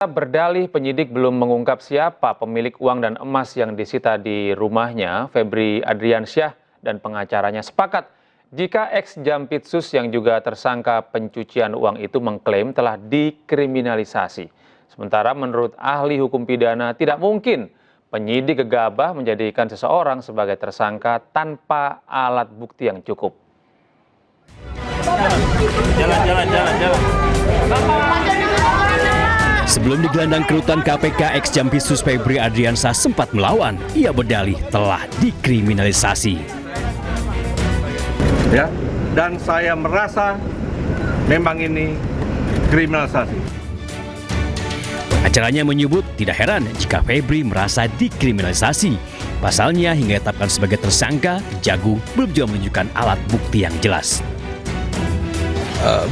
Berdalih penyidik belum mengungkap siapa pemilik uang dan emas yang disita di rumahnya, Febri Adriansyah dan pengacaranya sepakat jika ex-Jampitsus yang juga tersangka pencucian uang itu mengklaim telah dikriminalisasi. Sementara menurut ahli hukum pidana tidak mungkin penyidik gegabah menjadikan seseorang sebagai tersangka tanpa alat bukti yang cukup. Jalan. Sebelum digelandang ke rutan KPK, ex-Jampitsus Febri Adriansyah sempat melawan. Ia berdalih telah dikriminalisasi. Ya, dan saya merasa memang ini kriminalisasi. Acaranya menyebut tidak heran jika Febri merasa dikriminalisasi. Pasalnya hingga ditetapkan sebagai tersangka, Kejagung belum juga menunjukkan alat bukti yang jelas.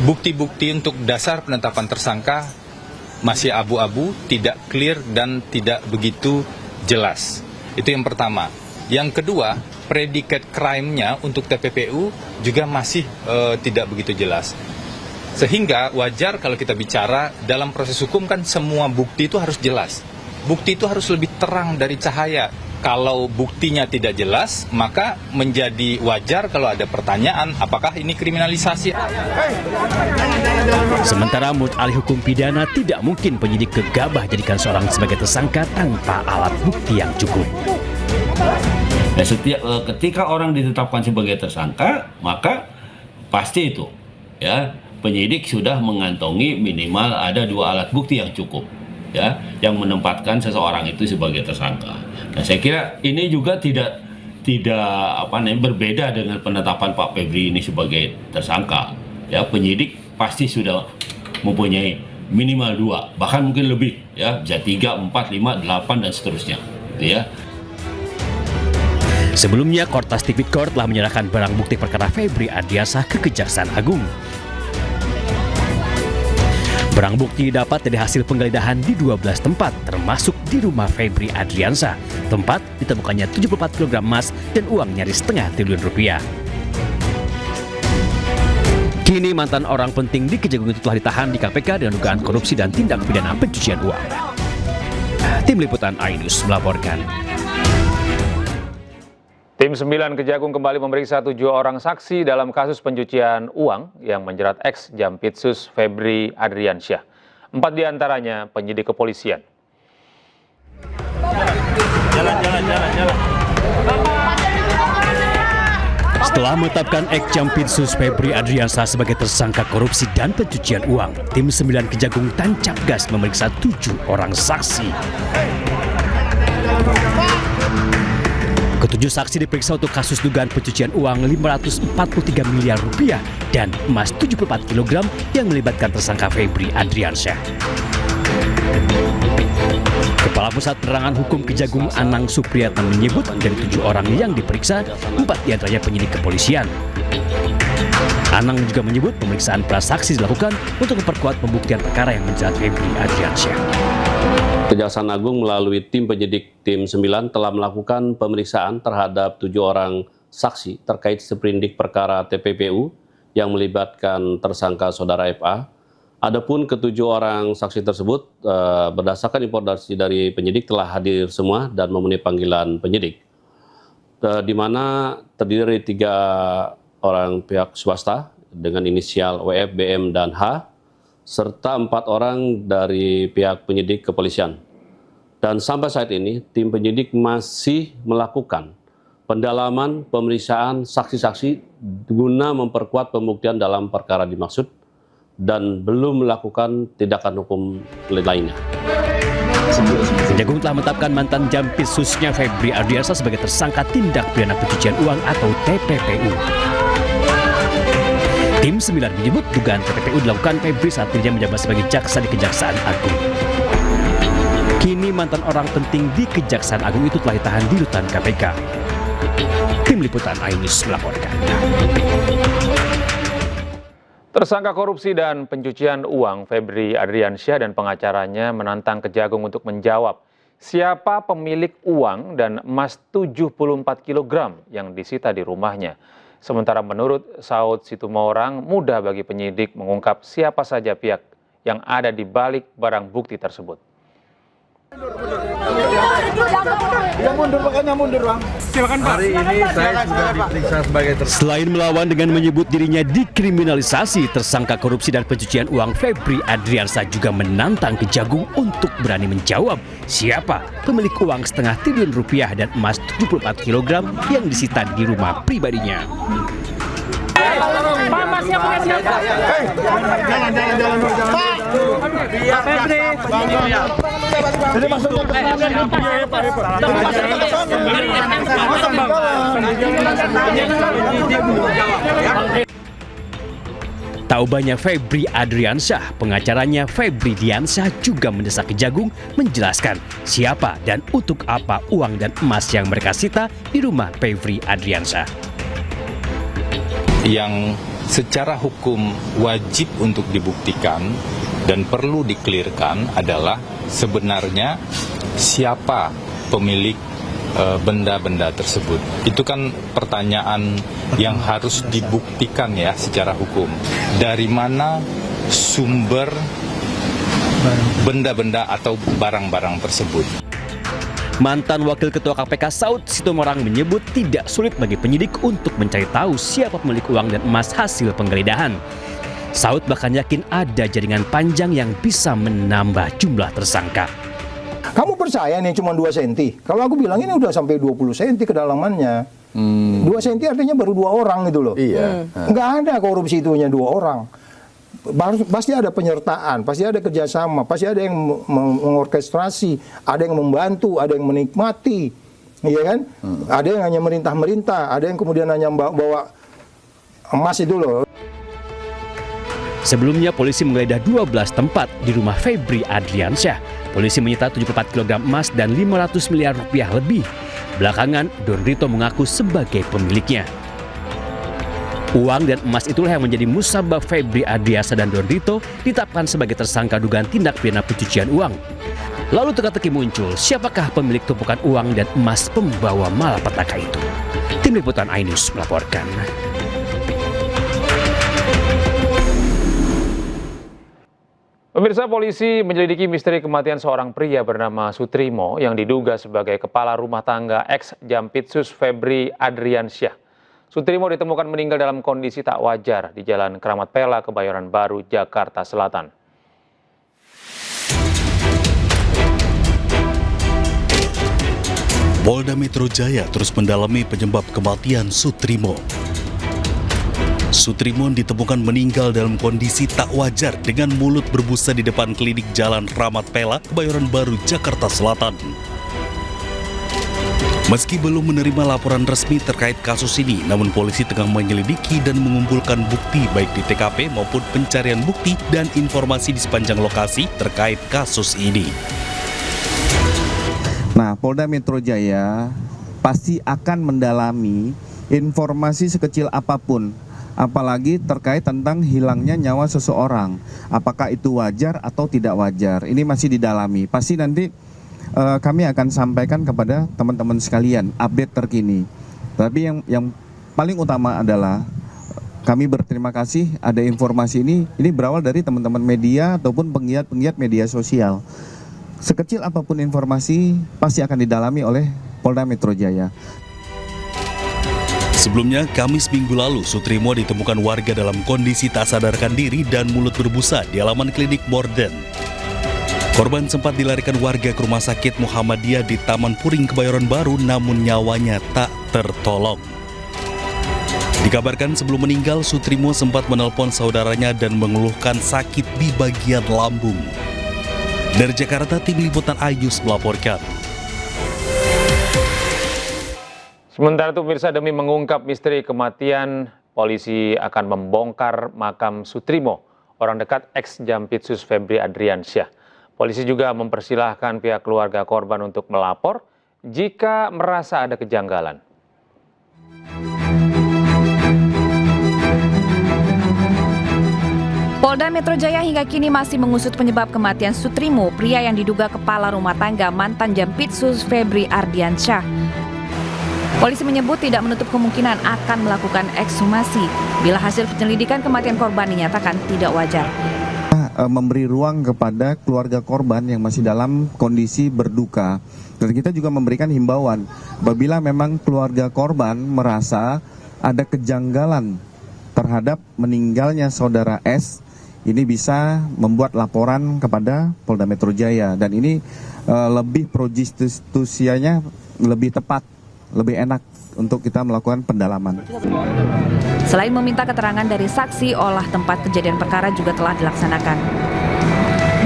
Bukti-bukti untuk dasar penetapan tersangka masih abu-abu, tidak clear dan tidak begitu jelas. Itu yang pertama. Yang kedua, predikat crime-nya untuk TPPU juga masih tidak begitu jelas. Sehingga wajar kalau kita bicara dalam proses hukum kan semua bukti itu harus jelas. Bukti itu harus lebih terang dari cahaya. Kalau buktinya tidak jelas, maka menjadi wajar kalau ada pertanyaan apakah ini kriminalisasi. Sementara menurut ahli hukum pidana tidak mungkin penyidik gegabah jadikan seorang sebagai tersangka tanpa alat bukti yang cukup. Nah, ketika orang ditetapkan sebagai tersangka, maka pasti itu ya penyidik sudah mengantongi minimal ada 2 alat bukti yang cukup ya yang menempatkan seseorang itu sebagai tersangka. Nah, saya kira ini juga tidak berbeda dengan penetapan Pak Febri ini sebagai tersangka. Ya, penyidik pasti sudah mempunyai minimal 2, bahkan mungkin lebih ya, bisa 3, 4, 5, 8 dan seterusnya. Gitu ya. Sebelumnya, Kortas Tipikor telah menyerahkan barang bukti perkara Febri Adriansyah ke Kejaksaan Agung. Barang bukti didapat dari hasil penggeledahan di 12 tempat, termasuk di rumah Febri Adriansyah. Tempat ditemukannya 74 kg emas dan uang nyaris setengah triliun rupiah. Kini mantan orang penting di Kejagung itu telah ditahan di KPK dengan dugaan korupsi dan tindak pidana pencucian uang. Tim Liputan iNews melaporkan. Tim 9 Kejagung kembali memeriksa 7 orang saksi dalam kasus pencucian uang yang menjerat ex-Jampitsus Febri Adriansyah. 4 diantaranya penyidik kepolisian. Jalan. Setelah menetapkan ex-Jampitsus Febri Adriansyah sebagai tersangka korupsi dan pencucian uang, Tim 9 Kejagung tancap gas memeriksa 7 orang saksi. Ketujuh saksi diperiksa untuk kasus dugaan pencucian uang 543 miliar rupiah dan emas 74 kg yang melibatkan tersangka Febri Adriansyah. Kepala Pusat Penerangan Hukum Kejagung Anang Supriyatna menyebut dari 7 orang yang diperiksa, 4 diantaranya penyidik kepolisian. Anang juga menyebut pemeriksaan para saksi dilakukan untuk memperkuat pembuktian perkara yang menjerat Febri Adriansyah. Kejaksaan Agung melalui tim penyidik Tim 9 telah melakukan pemeriksaan terhadap 7 orang saksi terkait seprindik perkara TPPU yang melibatkan tersangka saudara FA. Adapun ke-7 orang saksi tersebut berdasarkan informasi dari penyidik telah hadir semua dan memenuhi panggilan penyidik. Di mana terdiri dari 3 orang pihak swasta dengan inisial WF, BM, dan H, serta 4 orang dari pihak penyidik kepolisian. Dan sampai saat ini, tim penyidik masih melakukan pendalaman pemeriksaan saksi-saksi guna memperkuat pembuktian dalam perkara dimaksud dan belum melakukan tindakan hukum lainnya. Kejagung telah menetapkan mantan Jampitsusnya Febri Adriansyah sebagai tersangka tindak pidana pencucian uang atau TPPU. Tim 9 menyebut dugaan TPPU dilakukan Febri saat dirinya menjabat sebagai jaksa di Kejaksaan Agung. Kini mantan orang penting di Kejaksaan Agung itu telah ditahan di rutan KPK. Tim Liputan iNews melaporkan. Tersangka korupsi dan pencucian uang Febri Adriansyah dan pengacaranya menantang Kejagung untuk menjawab siapa pemilik uang dan emas 74 kg yang disita di rumahnya. Sementara menurut Saud Situmorang, mudah bagi penyidik mengungkap siapa saja pihak yang ada di balik barang bukti tersebut. Hari ini saya sudah diperiksa sebagai tersangka. Selain melawan dengan menyebut dirinya dikriminalisasi, tersangka korupsi dan pencucian uang Febri Adriansyah juga menantang Kejagung untuk berani menjawab siapa pemilik uang setengah triliun rupiah dan emas 74 kg yang disita di rumah pribadinya. Pak, masnya punya siapa? Jalan. Pak Febri. Jadi maksudnya Tak ubahnya Febri Adriansyah, pengacaranya Febri Diansyah juga mendesak Kejagung menjelaskan siapa dan untuk apa uang dan emas yang mereka sita di rumah Febri Adriansyah. Yang secara hukum wajib untuk dibuktikan dan perlu dikelirkan adalah sebenarnya siapa pemilik benda-benda tersebut. Itu kan pertanyaan yang harus dibuktikan ya secara hukum. Dari mana sumber benda-benda atau barang-barang tersebut? Mantan Wakil Ketua KPK Saud Sitomorang menyebut tidak sulit bagi penyidik untuk mencari tahu siapa pemilik uang dan emas hasil penggeledahan. Saud bahkan yakin ada jaringan panjang yang bisa menambah jumlah tersangka. Kamu percaya nih cuma 2 cm? Kalau aku bilang ini udah sampai 20 cm kedalamannya. 2 cm artinya baru 2 orang gitu loh. Iya. Nggak ada korupsi itu hanya 2 orang. Pasti ada penyertaan, pasti ada kerjasama, pasti ada yang mengorkestrasi, ada yang membantu, ada yang menikmati, iya kan? Ada yang hanya merintah-merintah, ada yang kemudian hanya bawa emas itu loh. Sebelumnya polisi menggeledah 12 tempat di rumah Febri Adriansyah. Polisi menyita 74 kg emas dan 500 miliar rupiah lebih. Belakangan, Don Rito mengaku sebagai pemiliknya. Uang dan emas itulah yang menjadi musabab Febri Adriansyah dan Don Rito ditetapkan sebagai tersangka dugaan tindak pidana pencucian uang. Lalu teka-teki muncul, siapakah pemilik tumpukan uang dan emas pembawa malapetaka itu? Tim Liputan iNews melaporkan. Pemirsa, polisi menyelidiki misteri kematian seorang pria bernama Sutrimo yang diduga sebagai kepala rumah tangga ex-Jampitsus Febri Adriansyah. Sutrimo ditemukan meninggal dalam kondisi tak wajar di Jalan Kramat Pela, Kebayoran Baru, Jakarta Selatan. Polda Metro Jaya terus mendalami penyebab kematian Sutrimo. Sutrimo ditemukan meninggal dalam kondisi tak wajar dengan mulut berbusa di depan klinik Jalan Kramat Pela, Kebayoran Baru, Jakarta Selatan. Meski belum menerima laporan resmi terkait kasus ini, namun polisi tengah menyelidiki dan mengumpulkan bukti baik di TKP maupun pencarian bukti dan informasi di sepanjang lokasi terkait kasus ini. Nah, Polda Metro Jaya pasti akan mendalami informasi sekecil apapun, apalagi terkait tentang hilangnya nyawa seseorang. Apakah itu wajar atau tidak wajar? Ini masih didalami. Pasti nanti kami akan sampaikan kepada teman-teman sekalian update terkini. Tapi yang paling utama adalah kami berterima kasih ada informasi ini berawal dari teman-teman media ataupun penggiat-penggiat media sosial. Sekecil apapun informasi pasti akan didalami oleh Polda Metro Jaya. Sebelumnya, Kamis minggu lalu, Sutrimo ditemukan warga dalam kondisi tak sadarkan diri dan mulut berbusa di halaman klinik Morden. Korban sempat dilarikan warga ke Rumah Sakit Muhammadiyah di Taman Puring, Kebayoran Baru, namun nyawanya tak tertolong. Dikabarkan sebelum meninggal, Sutrimo sempat menelpon saudaranya dan mengeluhkan sakit di bagian lambung. Dari Jakarta, Tim Liputan iNews melaporkan. Sementara itu, pemirsa, demi mengungkap misteri kematian, polisi akan membongkar makam Sutrimo, orang dekat ex-Jampitsus Febri Adriansyah. Polisi juga mempersilahkan pihak keluarga korban untuk melapor jika merasa ada kejanggalan. Polda Metro Jaya hingga kini masih mengusut penyebab kematian Sutrimo, pria yang diduga kepala rumah tangga mantan Jampitsus Febri Adriansyah. Polisi menyebut tidak menutup kemungkinan akan melakukan ekshumasi bila hasil penyelidikan kematian korban dinyatakan tidak wajar. memberi ruang kepada keluarga korban yang masih dalam kondisi berduka. Dan kita juga memberikan himbauan, apabila memang keluarga korban merasa ada kejanggalan terhadap meninggalnya saudara S, ini bisa membuat laporan kepada Polda Metro Jaya. Dan ini lebih projustusianya lebih tepat, lebih enak untuk kita melakukan pendalaman. Selain meminta keterangan dari saksi, olah tempat kejadian perkara juga telah dilaksanakan.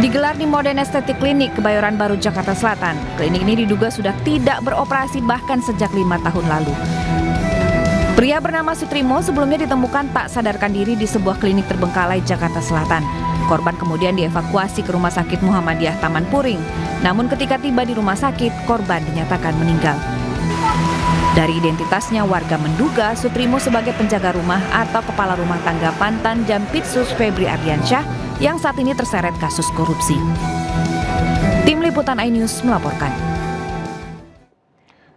Digelar di Modern Aesthetic Clinic, Kebayoran Baru, Jakarta Selatan. Klinik ini diduga sudah tidak beroperasi bahkan sejak 5 tahun lalu. Pria bernama Sutrimo sebelumnya ditemukan tak sadarkan diri di sebuah klinik terbengkalai Jakarta Selatan. Korban kemudian dievakuasi ke Rumah Sakit Muhammadiyah Taman Puring. Namun ketika tiba di rumah sakit, korban dinyatakan meninggal. Dari identitasnya, warga menduga Sutrimo sebagai penjaga rumah atau kepala rumah tangga Pantan Jampitsus Febri Ardiansyah yang saat ini terseret kasus korupsi. Tim Liputan iNews melaporkan.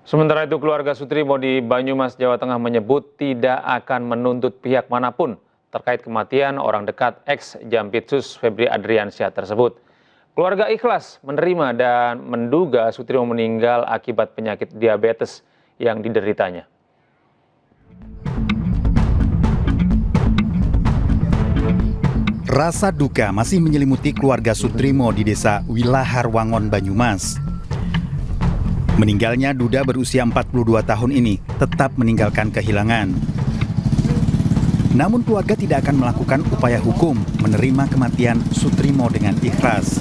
Sementara itu, keluarga Sutrimo di Banyumas, Jawa Tengah menyebut tidak akan menuntut pihak manapun terkait kematian orang dekat ex-Jampitsus Febri Ardiansyah tersebut. Keluarga ikhlas menerima dan menduga Sutrimo meninggal akibat penyakit diabetes yang dideritanya. Rasa duka masih menyelimuti keluarga Sutrimo di desa Wilahar Wangon, Banyumas. Meninggalnya duda berusia 42 tahun ini tetap meninggalkan kehilangan. Namun keluarga tidak akan melakukan upaya hukum menerima kematian Sutrimo dengan ikhlas.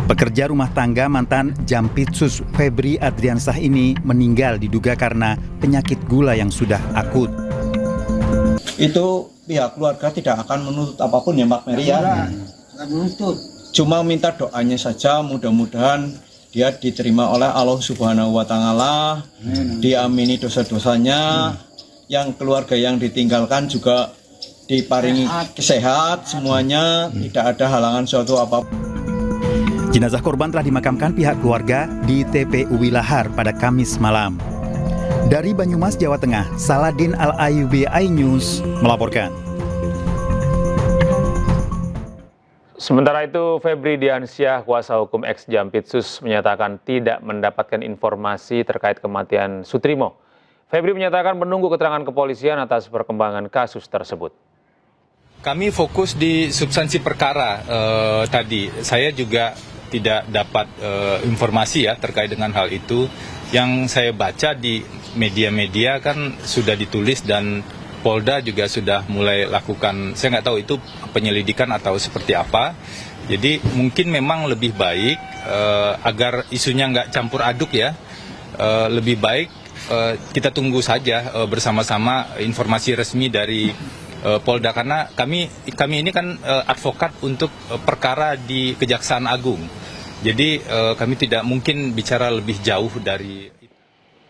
Pekerja rumah tangga mantan Jampitsus Febri Ardiansyah ini meninggal diduga karena penyakit gula yang sudah akut. Itu pihak keluarga tidak akan menuntut apapun ya Mbak Mary ya. Cuma minta doanya saja, mudah-mudahan dia diterima oleh Allah Subhanahu wa Ta'ala, diamini dosa-dosanya, yang keluarga yang ditinggalkan juga diparingi sehat semuanya, tidak ada halangan suatu apapun. Jenazah korban telah dimakamkan pihak keluarga di TPU Wilahar pada Kamis malam. Dari Banyumas, Jawa Tengah, Saladin Al-Ayubi, iNews melaporkan. Sementara itu, Febri Ardiansyah, kuasa hukum ex-Jampitsus, menyatakan tidak mendapatkan informasi terkait kematian Sutrimo. Febri menyatakan menunggu keterangan kepolisian atas perkembangan kasus tersebut. Kami fokus di substansi perkara tadi. Saya juga tidak dapat informasi ya terkait dengan hal itu. Yang saya baca di media-media kan sudah ditulis dan Polda juga sudah mulai lakukan, saya nggak tahu itu penyelidikan atau seperti apa. Jadi mungkin memang lebih baik agar isunya nggak campur aduk ya, lebih baik kita tunggu saja bersama-sama informasi resmi dari Polda, karena kami ini kan advokat untuk perkara di Kejaksaan Agung. Jadi kami tidak mungkin bicara lebih jauh dari